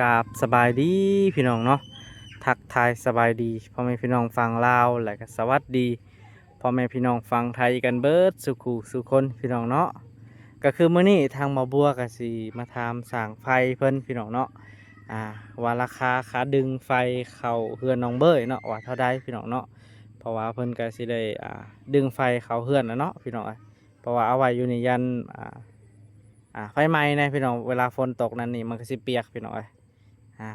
กราบสบายดีพี่น้องเนาะทักทายสบายดีพ่อแม่พี่น้องฟังลาวและก็สวัสดีพ่อแม่พี่น้องฟังไทยกันเบิดสุขุสุคนพี่น้องเนาะก็คือมื้อนี้ทางมาบัวก็สิมาทำสร้างไฟเพิ่นพี่น้องเนาะว่าราคาขาดึงไฟเข้าเฮือนน้องเบ้ยเนาะว่าเท่าใดพี่น้องเนาะเพราะว่าเพิ่นก็สิได้ดึงไฟเข้าเฮือนนะเนาะพี่น้องเพราะว่าเอาไว้อยู่ในยันไฟไหม้นะพี่น้องเวลาฝนตกนั่นนี่มันก็สิเปียกพี่น้อง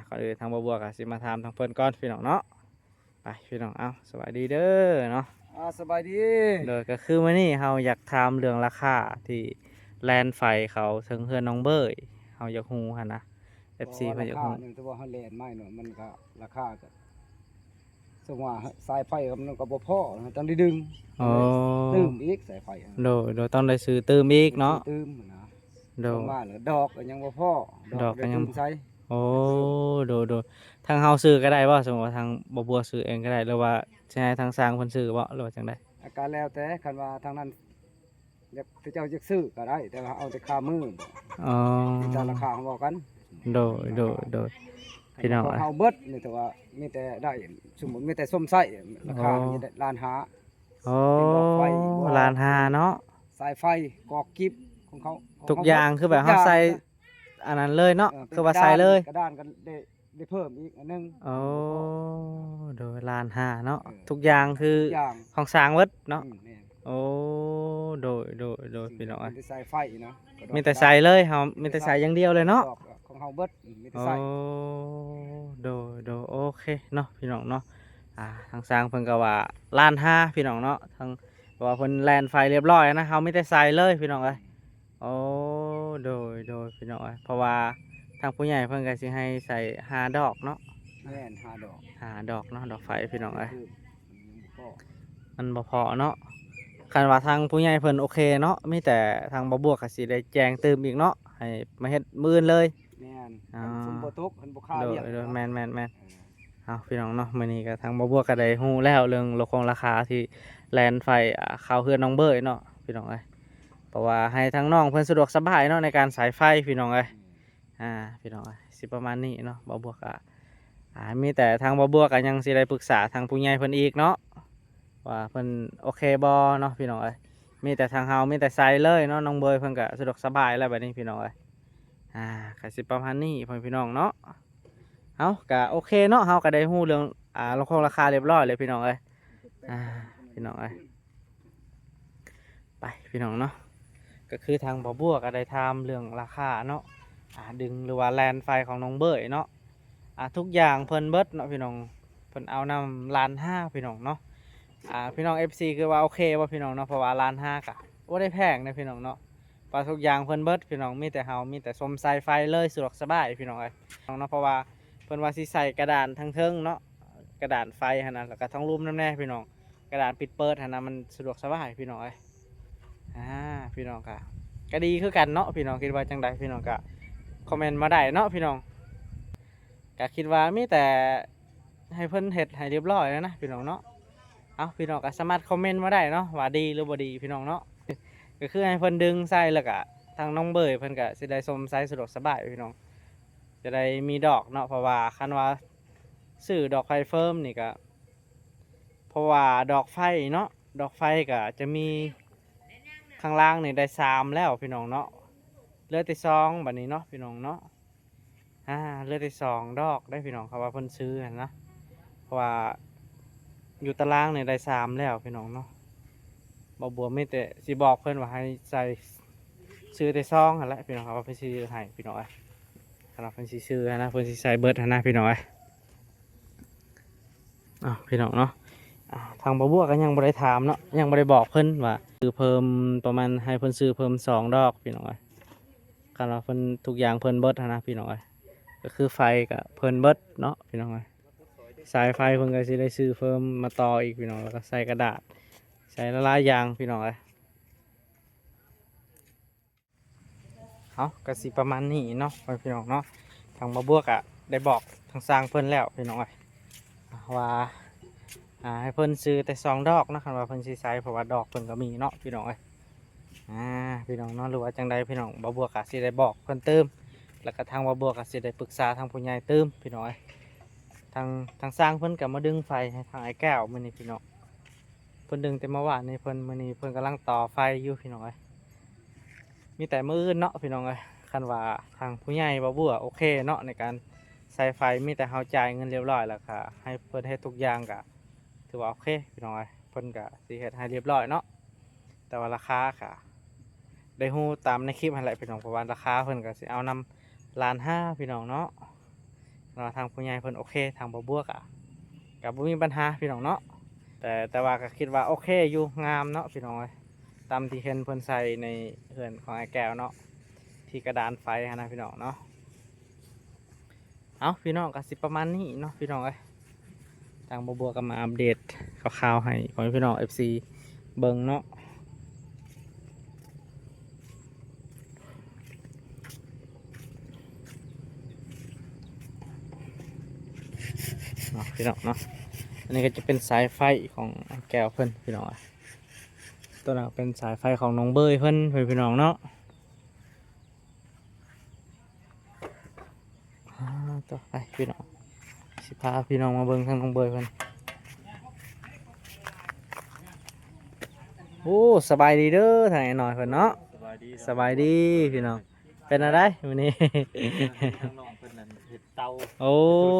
ก่อนอื่นทางบัวก็สิมาทำทางเพิ่นก้อนพี่น้องเนาะไปพี่น้องเอาสวัสดีเด้อเนาะสบายดีโดยก็คือวันนี้เราอยากถามเรื่องราคาที่แลนไฟเขาถึงเฮือนน้องเบ้ยเราอยากฮู้หั่นนะ FC เพิ่นอยากฮู้หนึ่งตัวเขาแลนไม่เนาะมันก็ราคาก็สมว่าสายไฟมันก็บ่พอต้องได้ดึงอ๋อตื้มอีกสายไฟโดยต้องได้ซื้อเติมอีกเนาะตื้มนะโดยว่าดอกก็ยังบ่พอดอกก็ยังใช้โอ้โดยทางเฮาซื้อก็ได้บ่สมมุติว่าทางบัวซื้อเองก็ได้หรือว่าสิให้ทางสร้างเพิ่นซื้อบ่หรือว่าจังได๋อาการแล้วแต่คันว่าทางนั้นอยากเจ้าอยากซื้อก็ได้แต่ว่าเอาแต่ค่ามืออ๋อแต่ราคาเขาบอกกันโดยพี่น้องเฮาเบิดนี่แต่ว่ามีแต่ได้สมมุติมีแต่ส้มไส้ราคามีแต่ล้านห้าโอ้ล้านห้าเนาะสายไฟกอกกิ๊บของเขาทุกอย่างคือแบบเขาใส่อันนั้นเลยเนาะคือว่าใส่เลยกระดานกันได้เพิ่มอีกอันนึงโอ้โดยล้านห้าเนาะทุกอย่างคือของสร้างวัดเนาะโอ้โดยพี่น้องมีแต่สายไฟเนาะมีแต่ใส่เลยเขามีแต่ใส่อย่างเดียวเลยเนาะของเขาเบิดมีแต่โอ้ใส่โดยโอเคเนาะพี่น้องเนาะทางสร้างเพิ่นก็ว่าล้านห้าพี่น้องเนาะทางว่าเพิ่นแลนไฟเรียบร้อยนะเขาไม่ได้ใส่เลยพี่น้องเอ้ยโอ้โดยพี่น้องเอ้ยเพราะว่าทางผู้ใหญ่เพิ่นก็สิให้ใส่5 ดอกเนาะแม่น5 ดอก5 ดอกเนาะดอกไฟพี่น้องเอ้ยมันบ่พอเนาะคันว่าทางผู้ใหญ่เพิ่นโอเคเนาะมีแต่ทางบ่บวกก็สิได้แจ้งเติมอีกเนาะให้มาเฮ็ดมื้ออื่นเลยแม่นสมบ่ตกเพิ่นบ่ค่าเรียกโดยแม่นเอาพี่น้องเนาะมื้อนี้ก็ทางบ่บวกก็ได้ฮู้แล้วเรื่องราคาที่แลนไฟเข้าเฮือนน้องเบ้ยเนาะพี่น้องเอ้ยเพราะว่าให้ทางน้องเพิ่นสะดวกสบายเนาะในการสายไฟพี่น้องเอ้ยพี่น้องเอ้ยสิประมาณนี้เนาะบ่บวกก็มีแต่ทางบ่บวกก็ยังสิได้ปรึกษาทางผู้ใหญ่เพิ่นอีกเนาะว่าเพิ่นโอเคบ่เนาะพี่น้องเอ้ยมีแต่ทางเฮามีแต่ใส่เลยเนาะน้องเบ้ยเพิ่นก็สะดวกสบายแล้วบัดนี้พี่น้องเอ้ยก็สิประมาณนี้พ่อพี่น้องเนาะเอาก็โอเคเนาะเฮาก็ได้ฮู้เรื่องราคาเรียบร้อยเลยพี่น้องเอ้ยพี่น้องเอ้ยไปพี่น้องเนาะก็คือทางบ่บัวก็ได้ถามเรื่องราคาเนาะดึงหรือว่าแลนไฟของน้องเบ้ยเนาะทุกอย่างเพิ่นเบิดเนาะพี่น้องเพิ่นเอานำ1,500,000พี่น้องเนาะพี่น้อง FC คือว่าโอเคบ่พี่น้องเนาะเพราะว่า1,500,000ก็บ่ได้แพงนะพี่น้องเนาะปลาทุกอย่างเพิ่นเบิดพี่น้องมีแต่เฮามีแต่สมสายไฟเลยสะดวกสบายพี่น้องเอ้ยเนาะเพราะว่าเพิ่นว่าสิใส่กระดานทั้งเทิงเนาะกระดานไฟหั่นน่ะแล้วก็ทั้งรูมนำแน่พี่น้องกระดานปิดเปิดหั่นน่ะมันสะดวกสบายพี่น้องเอ้ยพี่น้องก็ดีคือกันเนาะพี่น้องคิดว่าจังใดพี่น้องก็คอมเมนต์มาได้เนาะพี่น้องก็คิดว่ามีแต่ให้เพิ่นเฮ็ดให้เรียบร้อยแล้วนะพี่น้องเนาะเอาพี่น้องก็สามารถคอมเมนต์มาได้เนาะว่าดีหรือบ่ดีพี่น้องเนาะก็คือให้เพิ่นดึงใส่แล้วก็ทางน้องเบยเพิ่นก็สิได้สมใส่สะดวกสบายพี่น้องจะได้มีดอกเนาะเพราะว่าคันว่าซื้อดอกไฟเฟิร์มนี่ก็เพราะว่าดอกไฟเนาะดอกไฟก็จะมีข้างล่างนี่ได้3แล้วพี่น้องเนาะเหลือแต่2บัดนี้เนาะพี่น้องเนาะเหลือแต่2 ดอกได้พี่น้องเขาว่าเพิ่นซื้อนะเพราะว่าอยู่ตารางนี่ได้3แล้วพี่น้องเนาะบ่บัวไม่แต่สิบอกเพิ่นว่าให้ใส่ซื้อแต่2หั่นแหละพี่น้องครับว่าเพิ่นสิซื้อให้พี่น้องสำหรับเพิ่นสิซื้อนะเพิ่นสิใส่เบิดนะพี่น้องพี่น้องเนาะทางบ่บัวก็ยังบ่ได้ถามเนาะยังบ่ได้บอกเพิ่นว่าซื้อเพิ่มประมาณให้เพิ่นซื้อเพิ่ม2 ดอกพี่น้องคันว่าเพิ่นทุกอย่างเพิ่นเบิดนะพี่น้องก็คือไฟก็เพิ่นเบิดเนาะพี่น้องสายไฟเพิ่นก็สิได้ซื้อเพิ่มมาต่ออีกพี่น้องแล้วก็ใส่กระดาษใส่ละลายยางพี่น้องก็สิประมาณนี้เนาะพี่น้องเนาะทางบ่บัวก็ได้บอกทางสร้างเพิ่นแล้วพี่น้องว่าให้เพิ่นซื้อแต่2 ดอกนะครับว่าเพิ่นสิใส่เพราะว่าดอกเพิ่นก็มีเนาะพี่น้องพี่น้องเนาะหรือว่าจังใดพี่น้องบ่บัวก็สิได้บอกเพิ่นเติม แล้วก็ทางบ่บัวก็สิได้ปรึกษาทางผู้ใหญ่เติมพี่น้องเอ้ยทางสร้างเพิ่นก็มาดึงไฟให้ทางไอ้แก้วมื้อนี้พี่น้องเพิ่นดึงแต่เมื่อวานนี้เพิ่นมื้อนี้เพิ่นกำลังต่อไฟอยู่พี่น้องเอ้ยมีแต่มื้ออื่นเนาะพี่น้องเอ้ยคันว่าทางผู้ใหญ่บ่บัวโอเคเนาะในการใส่ไฟมีแต่เฮาจ่ายเงินเรียบร้อยแล้วก็ให้เพิ่นเฮ็ดทุกอย่างก็ถือว่าโอเคพี่น้องเอ้ยเพิ่นก็สิเฮ็ดให้เรียบร้อยเนาะแต่ว่าราคาก็ได้ฮู้ตามในคลิปนั่นแหละพี่น้องเพราะว่าราคาเพิ่นก็สิเอานำ1,500,000พี่น้องเนาะแล้วทางผู้ใหญ่เพิ่นโอเคทางบ่บัวก็บ่มีปัญหาพี่น้องเนาะแต่ว่าก็คิดว่าโอเคอยู่งามเนาะพี่น้องเอ้ยตามที่เห็นเพิ่นใส่ในเรือนของไอ้แก้วเนาะที่กระดานไฟหั้นนะพี่น้องเนาะเอาพี่น้องก็สิประมาณนี้เนาะพี่น้องเอ้ยทางบ่บัวก็มาอัปเดตข่าวๆให้พ่อแม่พี่น้อง FC เบิ่งเนาะพี่น้องเนาะอันนี้ก็จะเป็นสายไฟของไอ้แก้วเพิ่นพี่น้องเอ้ยตัวนั้นเป็นสายไฟของน้องเบยเพิ่นพี่น้องเนาะต่อไปพี่น้องสิพาพี่น้องมาเบิ่งทางน้องเบยเพิ่นโอ้สบายดีเด้อทางไอ้หน่อยเพิ่นเนาะสบายดีพี่น้องเป็นอะไรมื้อนี้ ทางน้องเพิ่นนั่นเฮ็ดเตา โอ้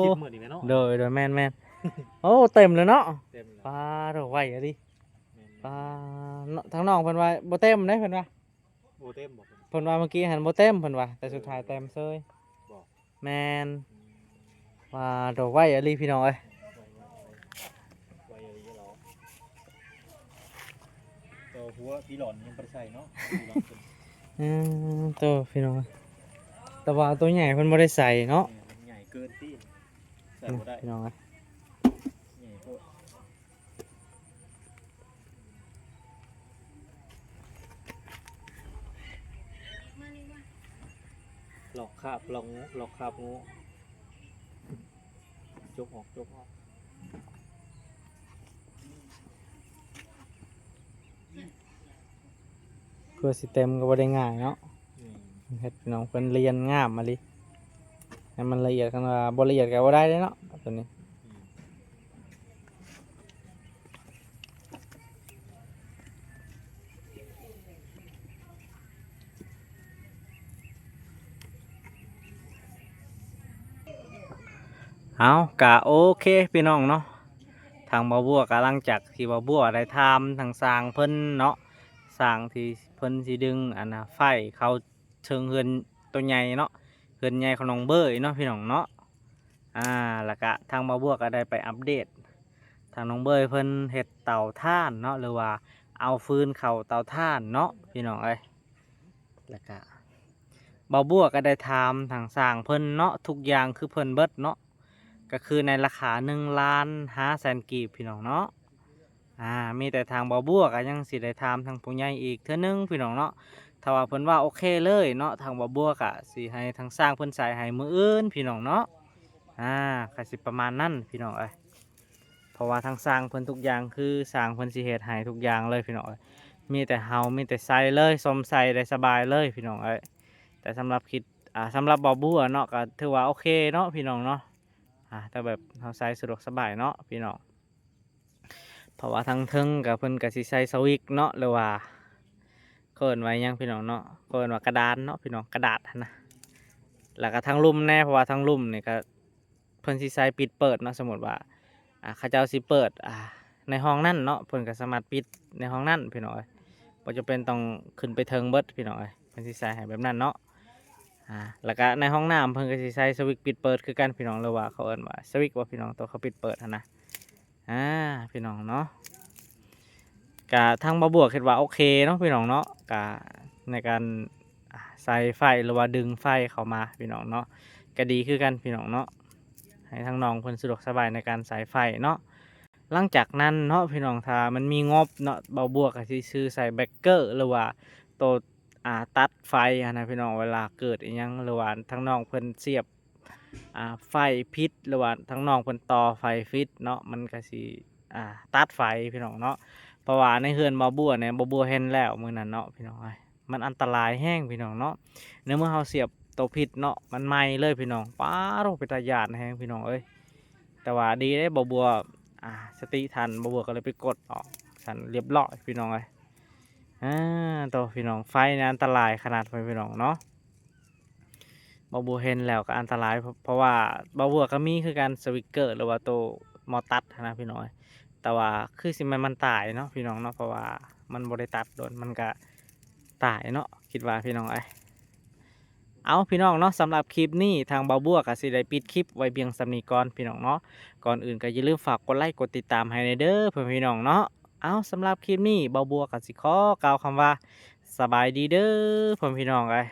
คลิปมื้อนี้แม่เนาะ โดยแม่นโอ้เต็มเลยเนาะ เต็มแล้ว ปลาโดไหวอะดิ แม่น ปลาเนาะทางน้องเพิ่นว่าบ่เต็มเด้เพิ่นว่า โอ้เต็มบ่เพิ่น เพิ่นว่าเมื่อกี้หันบ่เต็มเพิ่นว่าแต่สุดท้ายเต็มเซย บอก แม่นว่าโดไหวอะดิพี่น้องเอ้ย ไว้เยอะแล้วตัวหัวพี่หลอนยังบ่ได้ใส่เนาะพี่หลอนเพิ่น ตัวพี่น้องแต่ว่าตัวใหญ่เพิ่นบ่ได้ใส่เนาะ มันใหญ่เกินที่ใส่บ่ได้ พี่น้องเอ้ย ใหญ่โพดหลอกคาบหลอกงูหลอกคาบงูจกออก คือสิเต็มก็บ่ได้ง่ายเนาะ อืม เฮ็ดพี่น้องเพิ่นเรียนงามมาลิให้มันละเอียดกันว่าบ่ละเอียดก็บ่ได้เด้เนาะตัวนี้ อืม เอากะโอเคพี่น้องเนาะทางบ่าวบัวกำลังจากที่บ่าวบัวได้ทำทางสร้างเพิ่นเนาะสร้างที่เพิ่นสิดึงอันน่ะไฟเขาเชิงเฮือนตัวใหญ่เนาะเฮือนใหญ่ของน้องเบยเนาะพี่น้องเนาะแล้วก็ทางบ่าวบัวก็ได้ไปอัปเดตทางน้องเบยเพิ่นเฮ็ดเตาถ่านเนาะหรือว่าเอาฟืนเข้าเตาถ่านเนาะพี่น้องเอ้ยแล้วก็บ่าวบัวก็ได้ทำทางสร้างเพิ่นเนาะทุกอย่างคือเพิ่นเบิดเนาะ ก็คือในราคา1,500,000 กีบพี่น้องเนาะมีแต่ทางบ่อบัวก็ยังสิได้ถามทางผู้ใหญ่อีกเทื่อนึงพี่น้องเนาะถ้าว่าเพิ่นว่าโอเคเลยเนาะทางบ่อบัวก็สิให้ทางสร้างเพิ่นใส่ให้มื้ออื่นพี่น้องเนาะก็สิประมาณนั้นพี่น้องเอ้ยเพราะว่าทางสร้างเพิ่นทุกอย่างคือสร้างเพิ่นสิเฮ็ดให้ทุกอย่างเลยพี่น้องเอ้ยมีแต่เฮามีแต่ใส่เลยสมใส่ได้สบายเลยพี่น้องเอ้ยแต่สำหรับคิดสำหรับบ่อบัวเนาะก็ถือว่าโอเคเนาะพี่น้องเนาะ แต่แบบเราใช้สะดวกสบายเนาะพี่น้องเพราะว่าทั้งเทิงกับเพิ่นกับสิใช้สวิกเนาะหรือว่าเกินไว้ยังพี่น้องเนาะเกินว่ากระดานเนาะพี่น้องกระดาษหั้นนะแล้วก็ทั้งลุ่มแน่เพราะว่าทั้งลุ่มนี่ก็เพิ่นสิใช้ปิดเปิดเนาะสมมติว่าเขาเจ้าสิเปิดในห้องนั่นเนาะเพิ่นก็สามารถปิดในห้องนั่นพี่น้องบ่จำเป็นต้องขึ้นไปเทิงเบิดพี่น้องเพิ่นสิใช้ให้แบบนั้นเนาะ แล้วก็ในห้องน้ำเพิ่นก็สิใช้สวิตช์ปิดเปิดคือกันพี่น้องหรือว่าเขาเอิ้นว่าสวิตช์ว่าพี่น้องตัวเขาปิดเปิดหั้นนะพี่น้องเนาะกะทางบ่บวกคิดว่าโอเคเนาะพี่น้องเนาะกะในการใส่ไฟหรือว่าดึงไฟเข้ามาพี่น้องเนาะก็ดีคือกันพี่น้องเนาะให้ทางน้องเพิ่นสะดวกสบายในการใส่ไฟเนาะหลังจากนั้นเนาะพี่น้องถ้ามันมีงบเนาะบ่บวกก็สิซื้อใส่แบคเกอร์หรือว่าตัว ตัดไฟนะพี่น้องเวลาเกิดอีหยังหรือว่าทั้งน้องเพิ่นเสียบไฟพิษหรือว่าทั้งน้องเพิ่นต่อไฟฟิตเนาะมันก็สิตัดไฟพี่น้องเนาะเพราะว่าในเฮือนบ่บัวเนี่ยบ่บัวเห็นแล้วมื้อนั้นเนาะพี่น้องมันอันตรายแห้งพี่น้องเนาะเนื่อเมื่อเฮาเสียบ ตัวผิดเนาะมันใหม่เลยพี่น้องป้าโรคเป็นตาญาณแฮงพี่น้องเอ้ยแต่ว่าดีได้บ่บัวสติทันบ่บัวก็เลยไปกดออกสันเรียบร้อยพี่น้องเอ้ยตัวพี่น้องไฟนี่อันตรายขนาดพี่น้องเนาะบ่บัวเห็นแล้วก็อันตรายเพราะว่าบ่บัวก็มีคือการสวิกเกอร์หรือว่าตัวมอตัดนะพี่น้องเอ้ยแต่ว่าคือสิมันตายเนาะพี่น้องเนาะเพราะว่ามันบ่ได้ตัดโดนมันก็ตายเนาะคิดว่าพี่น้องเอ้ยเอาพี่น้องเนาะสำหรับคลิปนี้ทางเบาบัวก็สิได้ปิดคลิปไว้เพียงสำนี้ก่อนพี่น้องเนาะก่อนอื่นก็อย่าลืมฝากกดไลค์กดติดตามให้ในเด้อเพื่อนพี่น้องเนาะเอาสำหรับคลิปนี้เบาบัวก็สิขอกล่าวคำว่าสบายดีเด้อเพื่อนพี่น้องเอ้ย